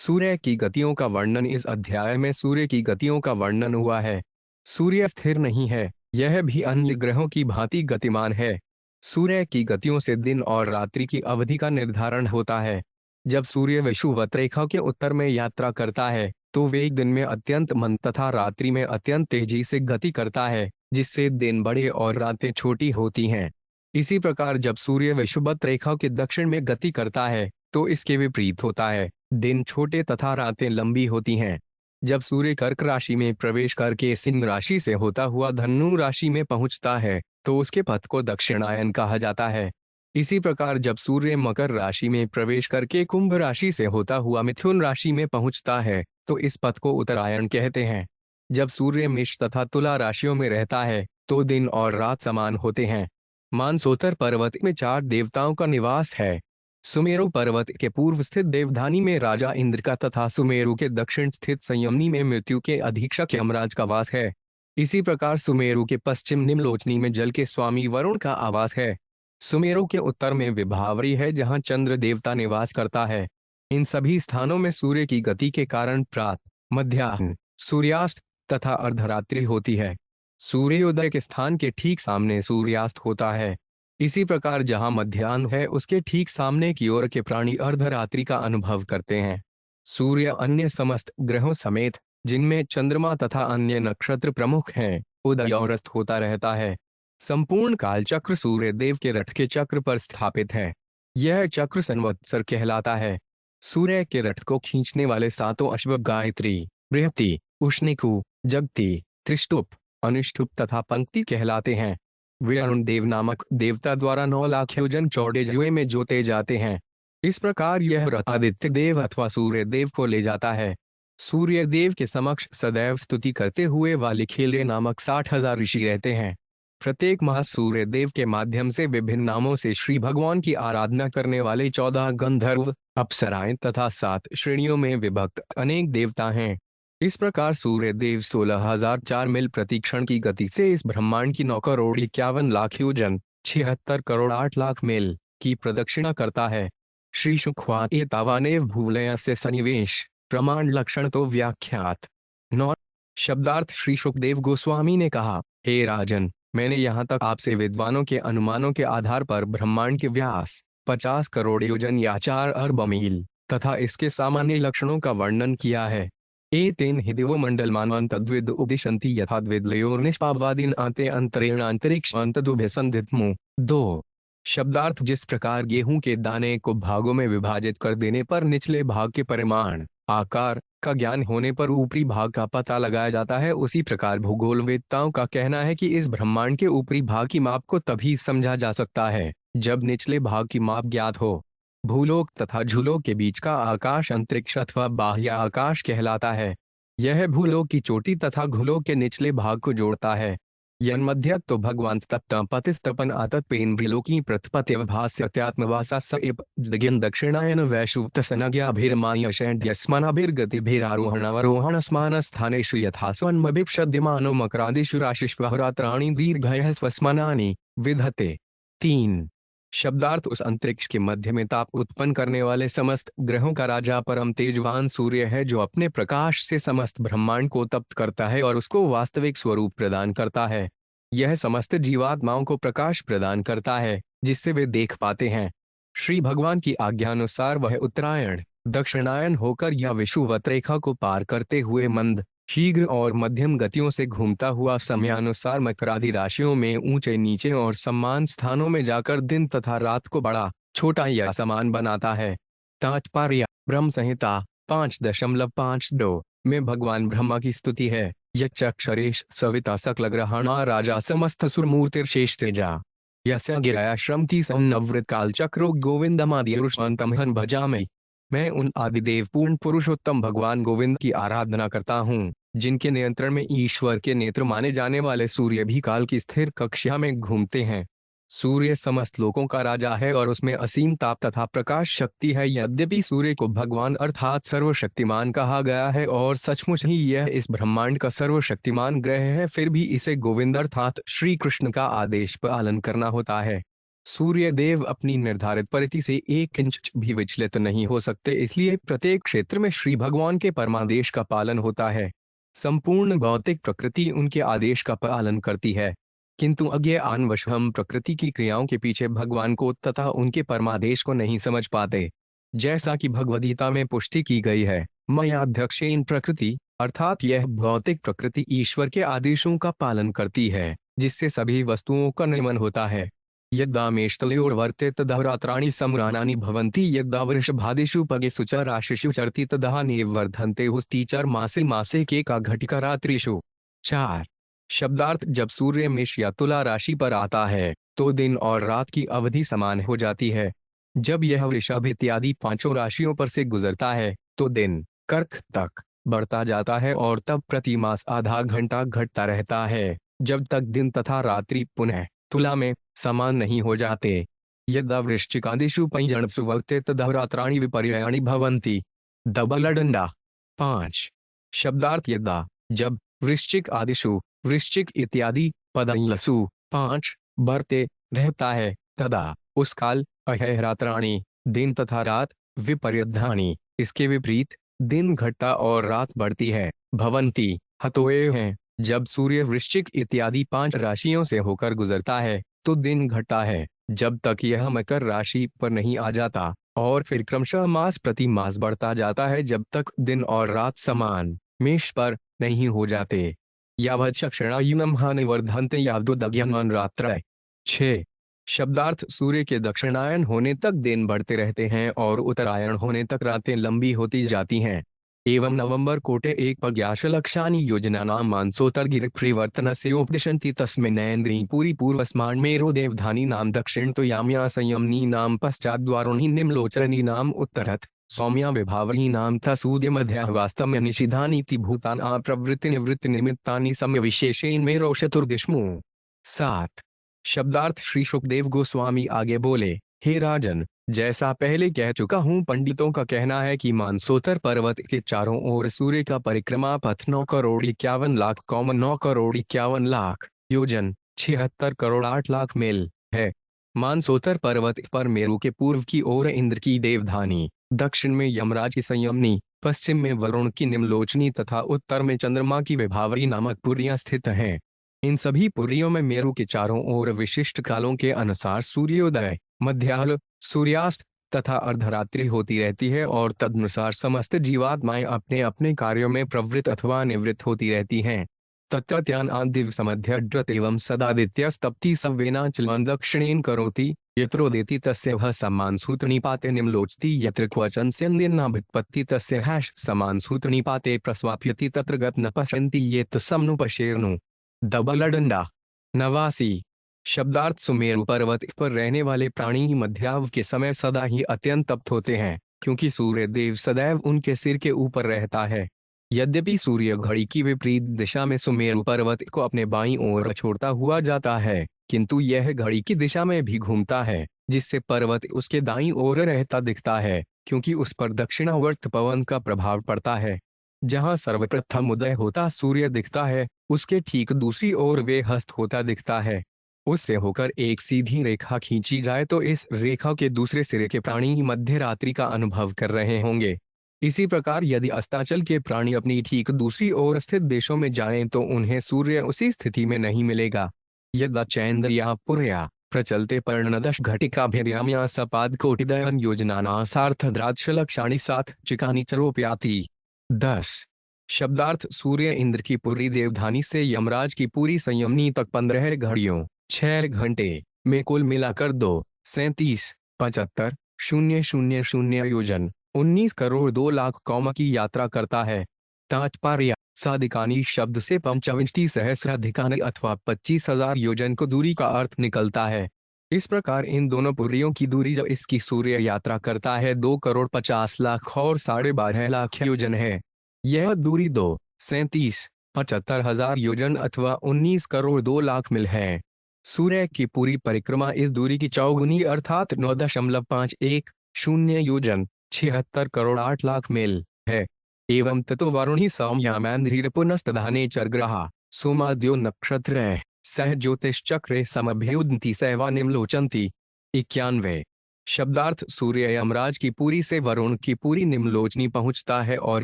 सूर्य की गतियों का वर्णन। इस अध्याय में सूर्य की गतियों का वर्णन हुआ है। सूर्य स्थिर नहीं है, यह भी अन्य ग्रहों की भांति गतिमान है। सूर्य की गतियों से दिन और रात्रि की अवधि का निर्धारण होता है। जब सूर्य विषुवत रेखा के उत्तर में यात्रा करता है तो वे दिन में अत्यंत मंद तथा रात्रि में अत्यंत तेजी से गति करता है, जिससे दिन बड़े और रातें छोटी होती हैं। इसी प्रकार जब सूर्य विषुवत रेखा के दक्षिण में गति करता है तो इसके विपरीत होता है, दिन छोटे तथा रातें लंबी होती हैं। जब सूर्य कर्क राशि में प्रवेश करके सिंह राशि से होता हुआ धनु राशि में पहुंचता है तो उसके पथ को दक्षिणायन कहा जाता है। इसी प्रकार जब सूर्य मकर राशि में प्रवेश करके कुंभ राशि से होता हुआ मिथुन राशि में पहुंचता है तो इस पथ को उत्तरायण कहते हैं। जब सूर्य मेष तथा तुला राशियों में रहता है तो दिन और रात समान होते हैं। मानसोतर पर्वत में 4 देवताओं का निवास है। सुमेरु पर्वत के पूर्व स्थित देवधानी में राजा इंद्र का तथा सुमेरु के दक्षिण स्थित संयमनी में मृत्यु के अधीक्षक यमराज का वास है। इसी प्रकार सुमेरु के पश्चिम निम्नलोचनी में जल के स्वामी वरुण का आवास है। सुमेरु के उत्तर में विभावरी है जहां चंद्र देवता निवास करता है। इन सभी स्थानों में सूर्य की गति के कारण प्रातः, मध्याह्न, सूर्यास्त तथा अर्धरात्रि होती है। सूर्योदय के स्थान के ठीक सामने सूर्यास्त होता है। इसी प्रकार जहां मध्याह्न है उसके ठीक सामने की ओर के प्राणी अर्धरात्रि का अनुभव करते हैं। सूर्य अन्य समस्त ग्रहों समेत, जिनमें चंद्रमा तथा अन्य नक्षत्र प्रमुख हैं, उदय और अस्त होता रहता है। संपूर्ण काल चक्र सूर्य देव के रथ के चक्र पर स्थापित है। यह चक्र संवत्सर कहलाता है। सूर्य के रथ को खींचने वाले 7 अश्व गायत्री, बृहति, उष्णिकु, जगति, त्रिष्टुप, अनुष्टुप तथा पंक्ति कहलाते हैं। वे अरुण देव नामक देवता द्वारा 9 लाख योजन चौड़े जुए में जोते जाते हैं। इस प्रकार यह रथ आदित्य देव अथवा सूर्य देव को ले जाता है। सूर्य देव के समक्ष सदैव स्तुति करते हुए वालिखेले नामक 60,000 ऋषि रहते हैं। प्रत्येक माह सूर्य देव के माध्यम से विभिन्न नामों से श्री भगवान की आराधना करने वाले 14 गंधर्व, अप्सराएं तथा 7 श्रेणियों में विभक्त अनेक देवता हैं। इस प्रकार सूर्य देव 16,004 मील प्रतिक्षण की गति से इस ब्रह्मांड की 9 करोड़ 51 लाख योजन 76 करोड़ 8 लाख मील की प्रदक्षिणा करता है। श्री शुक्वा एतावानेव भूलय से सन्निवेश प्रमाण लक्षण तो व्याख्यात। 9 शब्दार्थ। श्री शुकदेव गोस्वामी ने कहा, हे राजन, मैंने यहाँ तक आपसे विद्वानों के अनुमानों के आधार पर ब्रह्मांड के व्यास 50 करोड़ योजन या 4 अरब मील तथा इसके सामान्य लक्षणों का वर्णन किया है। एतेन हि दिवो मंडलमानं तद्विद उपदिशन्ति यथा द्विदलयोर निष्पापवादीन आते अंतरेण अंतरिक्षान्तदुभयसन्धितमु। 2 शब्दार्थ। जिस प्रकार गेहूं के दाने को भागों में विभाजित कर देने पर निचले भाग के परिमाण, आकार का ज्ञान होने पर ऊपरी भाग का पता लगाया जाता है, उसी प्रकार भूगोलवेत्ताओं का कहना है कि इस ब्रह्मांड के ऊपरी भाग की माप को तभी समझा जा सकता है जब निचले भाग की माप ज्ञात हो। भूलोक तथा झूलोक के बीच का आकाश अंतरिक्ष अथवा बाह्य आकाश कहलाता है। यह भूलोक की चोटी तथा घुलोक के निचले भाग को जोड़ता है। यन्मध्य तो भगवान तप्त पतिस्तपन आतत पेन भ्रिलोकी प्रथपत्यवभास्यत्यात्मवासा स एप जगिन दक्षिणायन वैशुक्त सनज्ञाभिर्मायषेड्यस्मनाभिर्गतिभिरारोहणावरोहण स्मान स्थानेषु यथा स्वन्मभिप्षद्यमानो मकरादिषु राशिष्वहरात्राणि दीर्घयः स्वस्मनानि विधते। 3 शब्दार्थ। उस अंतरिक्ष के मध्य में ताप उत्पन्न करने वाले समस्त ग्रहों का राजा परम तेजवान सूर्य है, जो अपने प्रकाश से समस्त ब्रह्मांड को तप्त करता है और उसको वास्तविक स्वरूप प्रदान करता है। यह समस्त जीवात्माओं को प्रकाश प्रदान करता है जिससे वे देख पाते हैं। श्री भगवान की आज्ञानुसार वह उत्तरायण, दक्षिणायन होकर या विषुवत रेखा को पार करते हुए मंद, शीघ्र और मध्यम गतियों से घूमता हुआ समयानुसार मकरादि राशियों में ऊंचे नीचे और समान स्थानों में जाकर दिन तथा रात को बड़ा, छोटा या समान बनाता है। तात्पर्य। ब्रह्म संहिता 5.52 में भगवान ब्रह्मा की स्तुति है। यक्षरेश सविता सकल ग्रहाणा राजा समस्त सुरमूर्तिर्शेष तेजा यस्य गिराया श्रमति संनवृत काल चक्रो गोविंदमादिरुष्वंतमहं भजामि। मैं उन आदिदेव पूर्ण पुरुषोत्तम भगवान गोविंद की आराधना करता हूँ, जिनके नियंत्रण में ईश्वर के नेत्र माने जाने वाले सूर्य भी काल की स्थिर कक्षा में घूमते हैं। सूर्य समस्त लोकों का राजा है और उसमें असीम ताप तथा प्रकाश शक्ति है। यद्यपि सूर्य को भगवान अर्थात सर्वशक्तिमान कहा गया है और सचमुच ही यह इस ब्रह्मांड का सर्वशक्तिमान ग्रह है, फिर भी इसे गोविंद अर्थात श्री कृष्ण का आदेश पालन करना होता है। सूर्य देव अपनी निर्धारित परिधि से 1 इंच भी विचलित नहीं हो सकते, इसलिए प्रत्येक क्षेत्र में श्री भगवान के परमादेश का पालन होता है। संपूर्ण भौतिक प्रकृति उनके आदेश का पालन करती है, किंतु अज्ञानवश हम प्रकृति की क्रियाओं के पीछे भगवान को तथा उनके परमादेश को नहीं समझ पाते। जैसा कि भगवद्गीता में पुष्टि की गई है, मयाध्यक्षेन प्रकृति, अर्थात यह भौतिक प्रकृति ईश्वर के आदेशों का पालन करती है, जिससे सभी वस्तुओं का नियमन होता है। यद्दामेष्टलयोर्वर्ते तदहरात्राणि सम्राणानि भवन्ति यद्दा वृषभादिषु पगेषु च राशिषु चरति तदा नेवर्धन्ते हुस्तीचर मासे मासे के का घटिका रात्रिषु। 4 शब्दार्थ जब सूर्य मेष या तुला राशि पर आता है तो दिन और रात की अवधि समान हो जाती है। जब यह वृषभ इत्यादि 5 राशियों पर से गुजरता है तो दिन कर्क तक बढ़ता जाता है और तब प्रति मास आधा घंटा घटता रहता है, जब तक दिन तथा रात्रि पुनः तुला में समान नहीं हो जाते। यदा वृश्चिकादिषु पंजणसु वर्ते तदहरात्राणि विपर्याणि भवन्ति। दबलडंडा। 5 शब्दार्थ यदा जब वृश्चिक आदिषु वृश्चिक इत्यादि पदंलसु 5 बढ़ते रहता है तदा उस काल अहरात्राणि दिन तथा रात विपर्यधानी इसके विपरीत दिन घटता और रात बढ़ती है। भवंती हतोए हैं जब सूर्य वृश्चिक इत्यादि 5 राशियों से होकर गुजरता है तो दिन घटता है जब तक यह मकर राशि पर नहीं आ जाता, और फिर क्रमशः मास प्रति मास बढ़ता जाता है जब तक दिन और रात समान मेष पर नहीं हो जाते। यावच्छक्षणायुनम हानिवर्धन्ते यावदुदज्ञान रात्रय। 6 शब्दार्थ सूर्य के दक्षिणायन होने तक दिन बढ़ते रहते हैं और उत्तरायण होने तक रातें लंबी होती जाती हैं। एवं नवंबर कोटे 1 पज्ञाशलक्षानि योजना नाम मानसोत्तरगिरि परिवर्तनस्य उपदिशन्ति तस्मिन्नेन्द्रिं पूरी पूर्वस्मान् मेरो देवधानी नाम दक्षिण तो याम्या संयमनी नाम पश्चाद्वारुणी निम्लोचरणी नाम उत्तरथ सौम्या विभावनी नाम तसूद्य मध्यावास्तम्य निषिधानीति भूतान प्रवृत्ति निवृत्ति निमित्तानि समय विशेषेण मेरो चतुर्दिशमु। 7 शब्दार्थ श्री सुखदेव गोस्वामी आगे बोले, हे राजन, जैसा पहले कह चुका हूँ, पंडितों का कहना है कि मानसोत्तर पर्वत के चारों ओर सूर्य का परिक्रमा पथ 9,51,00,000 9,51,00,000 योजन 76 करोड़ 8 लाख मील है। मानसोत्तर पर्वत पर मेरु के पूर्व की ओर इंद्र की देवधानी, दक्षिण में यमराज की संयमनी, पश्चिम में वरुण की निम्लोचनी तथा उत्तर में चंद्रमा की विभावरी नामक पुरियां स्थित हैं। इन सभी पुरियों में मेरु के चारों ओर विशिष्ट कालों के अनुसार सूर्योदय, मध्याह्न, सूर्यास्त तथा अर्धरात्रि होती रहती है और तदनुसार समस्त जीवात्माएं अपने अपने कार्यों में प्रवृत्त अथवा निवृत्त होती रहती हैं। तत्रत्यान आदिव समध्यड्रत एवं सदादित्यस्तप्ति सव्वेनाचलान् दक्षिणेन करोति यत्रोदेति तस्य वह समानसूत्रनिपाते निम्लोचति यत्र क्वचन स्यन्दिन्नाभित्पत्ति तस्य हैष समानसूत्रनिपाते प्रस्वाप्यति तत्र गत न पश्यन्ति ये तो समनुपशेर्नु। दबलडंडा। 89 शब्दार्थ सुमेरु पर्वत पर रहने वाले प्राणी मध्याह्न के समय सदा ही अत्यंत तप्त होते हैं, क्योंकि सूर्य देव सदैव उनके सिर के ऊपर रहता है। यद्यपि सूर्य घड़ी की विपरीत दिशा में सुमेरु पर्वत को अपने बाईं ओर छोड़ता हुआ जाता है, किंतु यह घड़ी की दिशा में भी घूमता है, जिससे पर्वत उसके दाईं ओर रहता दिखता है, क्योंकि उस पर दक्षिणावर्त पवन का प्रभाव पड़ता है। जहां सर्वप्रथम उदय होता सूर्य दिखता है, उसके ठीक दूसरी ओर वे हस्त होता दिखता है। उससे होकर एक सीधी रेखा खींची जाए तो इस रेखा के दूसरे सिरे के प्राणी मध्य रात्रि का अनुभव कर रहे होंगे। इसी प्रकार यदि अस्ताचल के प्राणी अपनी ठीक दूसरी ओर स्थित देशों में जाएं तो उन्हें सूर्य उसी स्थिति में नहीं मिलेगा। यदा चैन्द्रिया पुरया प्रचलते पर्णदश घटिकाभिर्याम्या सपाद कोटिदयन योजनाना सार्थद्राक्षलक्षाणि 7 चिकानी चरोप्याति। 10 शब्दार्थ सूर्य इंद्र की पूरी देवधानी से यमराज की पूरी संयमनी तक 15 घड़ियों 6 घंटे में कुल मिलाकर 2:37.75,000 योजन 19 करोड़ 2 लाख कौमा की यात्रा करता है। तात्पर्य साधिकानी शब्द से पंचविंशति सहस्राधिकानी अथवा 25,000 योजन को दूरी का अर्थ निकलता है। इस प्रकार इन दोनों पुरियों की दूरी जो इसकी सूर्य यात्रा करता है 2 करोड़ 50 लाख और 12.5 लाख योजन है। यह दूरी 2,37,75,000 योजन अथवा 19 करोड़ 2 लाख मील है। सूर्य की पूरी परिक्रमा इस दूरी की चौगुनी अर्थात 9.510 योजन 76 करोड़ 8 लाख मील है। एवं ततो वरुणि सौम्यामैन्द्रिर पुनस्तधाने चरग्रहा सोमाद्यो नक्षत्र सह ज्योतिश्चक्रे समभ्युदन्ति सैवा निम्लोचन्ति। 91। शब्दार्थ सूर्य यमराज की पुरी से वरुण की पुरी निम्नलोचनी पहुंचता है और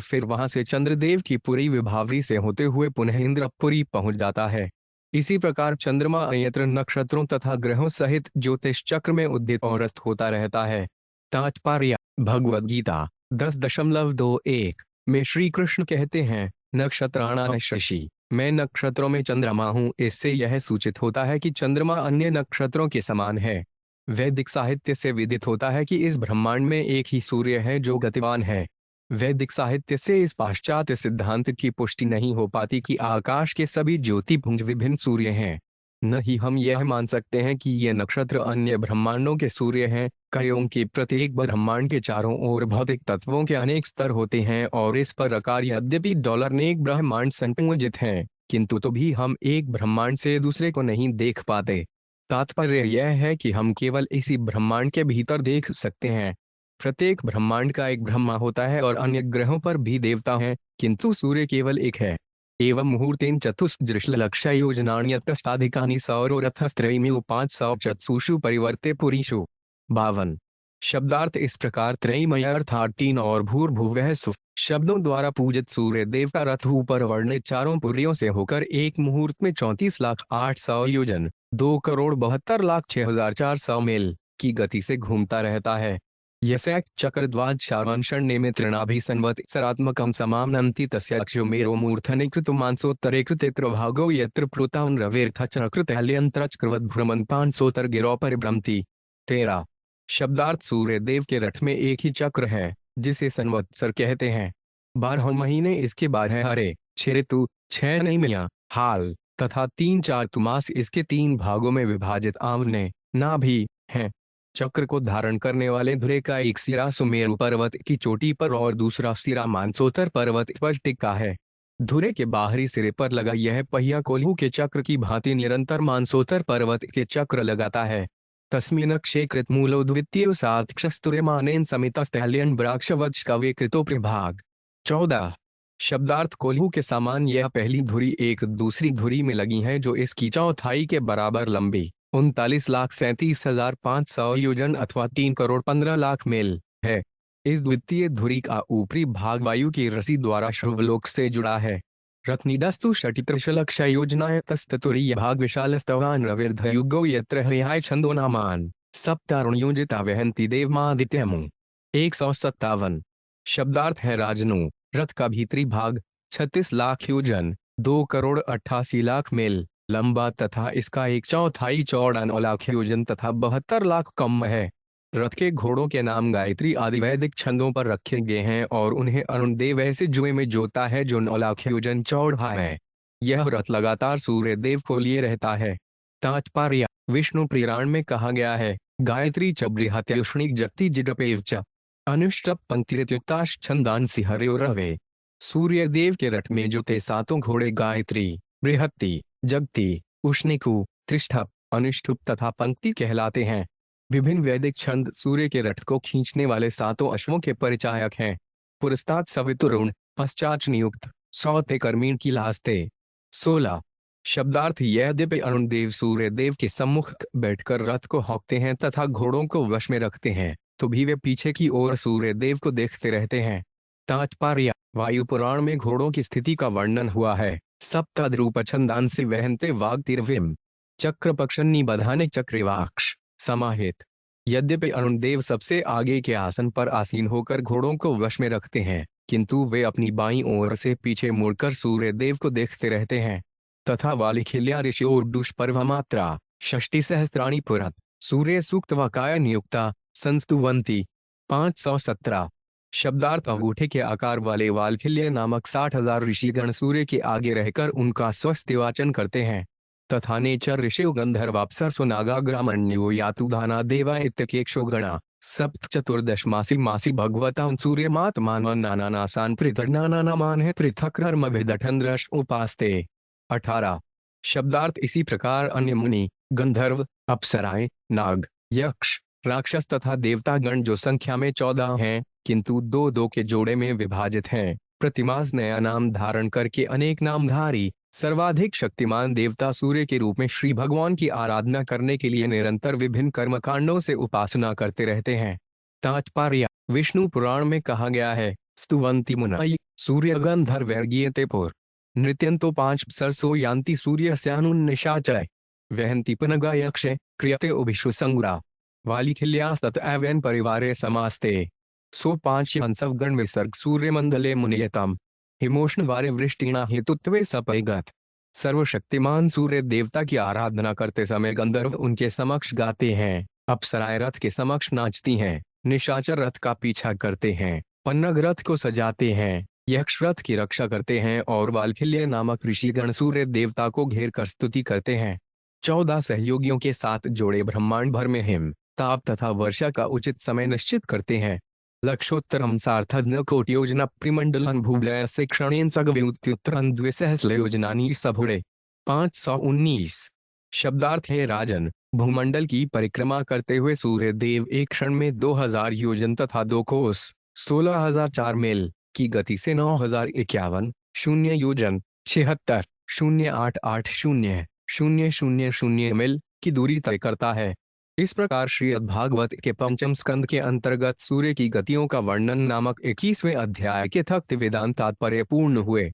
फिर वहां से चंद्रदेव की पुरी विभावरी से होते हुए पुनः इंद्रपुरी पहुंच जाता है। इसी प्रकार चंद्रमा अयत्र नक्षत्रों तथा ग्रहों सहित ज्योतिष चक्र में उदित और अस्त होता रहता है। तात्पर्य। भगवद गीता 10.21 में श्री कृष्ण कहते हैं, नक्षत्राणां शशि, मैं नक्षत्रों में चंद्रमा हूँ। इससे यह सूचित होता है कि चंद्रमा अन्य नक्षत्रों के समान है। वैदिक साहित्य से विदित होता है कि इस ब्रह्मांड में एक ही सूर्य है जो गतिमान है। वैदिक साहित्य से इस पाश्चात्य सिद्धांत की पुष्टि नहीं हो पाती कि आकाश के सभी ज्योतिपुंज विभिन्न सूर्य हैं। न ही हम यह मान सकते हैं कि ये नक्षत्र अन्य ब्रह्मांडों के सूर्य हैं। क्योंकि प्रत्येक ब्रह्मांड के चारों ओर भौतिक तत्वों के अनेक स्तर होते हैं और इस पर आकार यद्यपि डॉलर ने एक ब्रह्मांड संयोजित हैं, किंतु तो भी हम एक ब्रह्मांड से दूसरे को नहीं देख पाते। तात्पर्य यह है कि हम केवल इसी ब्रह्मांड के भीतर देख सकते हैं। प्रत्येक ब्रह्मांड का एक ब्रह्मा होता है और अन्य ग्रहों पर भी देवता हैं, किंतु सूर्य केवल एक है। एवं मुहूर्तेन चतुष्दृश्लक्ष्य योजनान्यतस्ताधिकानि सौरोरथस्त्रयीमेव 500 चत्सुषु परिवर्ते पुरीषु। 52। शब्दार्थ इस प्रकार त्रयीमय अर्थात 3 और भूर्भुवः सु शब्दों द्वारा पूजित सूर्य देव का रथ ऊपर वर्णित चारों पुरियों से होकर एक मुहूर्त में 34,08,000 योजन 2,72,06,400 मील की गति से घूमता रहता है। यस्य चक्रद्वाज शार्वंषण्ये में तृणाभिसंवत्सरात्मकं समाम्नन्ति तस्य अक्षोमेरो मूर्धनि कृतमांसोत्तरे कृतेत्र भागो यत्र प्रोतान् रविर्थ चक्रतैल्यंत्रचक्रवद्भ्रमन् 500 गिरौ परिभ्रमति। 13। शब्दार्थ सूर्य देव के रथ में एक ही चक्र है जिसे संवत्सर कहते हैं। 12 महीने इसके 12 हरे, 6 ऋतु, 6 नैमियां, हाल तथा 3-4 तुमास इसके 3 भागों में विभाजित आंवने नाभि हैं। चक्र को धारण करने वाले धुरे का एक सिरा सुमेरु पर्वत की चोटी पर और दूसरा सिरा मानसोत्तर पर्वत पर टिका है। धुरे के बाहरी सिरे पर लगा यह पहिया कोल्हू के चक्र की भांति निरंतर मानसोत्तर पर्वत के चक्र लगाता है। तस्मिन् क्षेकृत मूलो द्वितीय सातक्षस्तुर्यमानेन समितस्थैल्यन ब्राक्षवत्स कवे कृतो प्रभाग। 14। शब्दार्थ कोल्हू के समान यह पहली धुरी एक दूसरी धुरी में लगी है जो इसकी चौथाई के बराबर लंबी 39,37,500 योजन अथवा 3,15,00,000 मील है। इस द्वितीय धुरी का ऊपरी भाग वायु की रस्सी द्वारा शुभलोक से जुड़ा है। रत्नीडस्तु षटित्रशलक्ष योजनाएं तस्तुरीय भाग विशालस्तवान रविर्धयुगो यत्र हरिहाय छंदो नामान सप्तारुणयोजिता वहंती देवमादित्यमु। 157। शब्दार्थ है राजनु, रथ का भीतरी भाग 36 लाख योजन 2,88,00,000 मील लंबा तथा इसका 1/4 चौड़ा 9 लाख योजन तथा 72 लाख कम है। रथ के घोड़ों के नाम गायत्री आदि वैदिक छंदों पर रखे गए हैं और उन्हें अरुण देव ऐसे जुए में जोता है जो 9 लाख योजन चौड़ा है। यह रथ लगातार सूर्य देव को लिए रहता है। तात्पर्य। विष्णु पुराण में कहा गया है, गायत्री च बृहत्युष्णिक जगति जिडपेव च अनुष्टप पंक्तिरित्युक्ताश्छंदांसि हरियोरवे। सूर्य देव के रथ में जोते 7 घोड़े गायत्री, बृहत्ति, जगति, उष्णिकु, त्रिष्ठप, अनुष्टुप तथा पंक्ति कहलाते हैं। विभिन्न वैदिक छंद सूर्य के रथ को खींचने वाले 7 अश्वों के परिचायक हैं। पुरस्तात् सवितुरुण, पश्चात नियुक्त, सौते कर्मीण की लास्ते। 16। शब्दार्थ यद्यपि अरुण देव सूर्य देव के सम्मुख बैठकर रथ को हाँकते हैं तथा घोड़ों को वश में रखते हैं, तो भी वे पीछे की ओर सूर्य देव को देखते रहते हैं। तात्पर्य। वायु पुराण में घोड़ों की स्थिति का वर्णन हुआ है। सप्तद्रुप छंदांसि वहन्ते वाग्तिर्विम चक्र पक्षन्नी बधाने चक्रवाक्ष समाहित। यद्यपि अरुण देव सबसे आगे के आसन पर आसीन होकर घोड़ों को वश में रखते हैं, किंतु वे अपनी बाईं ओर से पीछे मुड़कर सूर्य देव को देखते रहते हैं। तथा वालिखिल्या ऋषियोर दुष्पर्वमात्रा षष्टि सहस्राणि पुरत सूर्य सूक्त वकाय नियुक्ता संस्तुवंती। 517। शब्दार्थ अंगूठे के आकार वाले वालखिल्य नामक 60,000 ऋषिगण सूर्य के आगे रहकर उनका स्वस्थ वाचन करते हैं। तथा नेचर ऋषियो गंधर्वाप्सरसो नागा ग्रामण्यो यातुधाना देवा इत्यकेक्षो गणा सप्त चतुर्दशमासी मासी भगवता सूर्यमात्मान नानानासान पृथक नानानामान है पृथक कर्म विदठंद्रश उपास्ते। 18। शब्दार्थ इसी प्रकार अन्य मुनि, गंधर्व, अप्सराएं, नाग, यक्ष, राक्षस तथा देवतागण जो संख्या में 14 हैं, किंतु 2-2 के जोड़े में विभाजित हैं, प्रतिमास नया नाम धारण करके अनेक नामधारी सर्वाधिक शक्तिमान देवता सूर्य के रूप में श्री भगवान की आराधना करने के लिए निरंतर विभिन्न कर्मकांडों से उपासना करते रहते हैं। तात्पर्य: विष्णु पुराण में कहा गया है, स्तुवन्ति मुनय सूर्य गंधर्वैर्गीयते पुर नृत्यंतो 5 सरसो यान्ति सूर्य स्यानुन्निशाचय वहन्ति पुनगा यक्ष क्रियते उभिषु संग्रा वालिखिल्या सत एवं परिवारे समास्ते सो 5 हंसवगण विसर्ग सूर्य मंडले मुनियतम हिमोष्ण वारे वृष्टिना हेतुत्वे सपैगत। सर्वशक्तिमान सूर्य देवता की आराधना करते समय गंधर्व उनके समक्ष गाते हैं, अप्सराएं रथ के समक्ष नाचती हैं, निशाचर रथ का पीछा करते हैं, पन्नग रथ को सजाते हैं, यक्ष रथ की रक्षा करते हैं और वाल्खिल्य नामक ऋषिगण सूर्य देवता को घेर कर स्तुति करते हैं। 14 सहयोगियों के साथ जोड़े ब्रह्मांड भर में हिम, ताप तथा वर्षा का उचित समय निश्चित करते हैं। लक्षोत्तरम सार्थज्ञ कोटि योजना प्रिमंडलन भूलय से क्षणेन सगव्युत्युत्तरन द्विसहस्र योजनानी सबुड़े 519। शब्दार्थ है राजन, भूमंडल की परिक्रमा करते हुए सूर्य देव एक क्षण में 2000 योजन तथा 2 कोस 16,004 मील की गति से 9,051 शून्य योजन 76,088,000 मील की दूरी तय करता है। इस प्रकार श्रीमद्भागवत के पंचम स्कंद के अंतर्गत सूर्य की गतियों का वर्णन नामक 21वें अध्याय के तख्त वेदांत तात्पर्य पूर्ण हुए।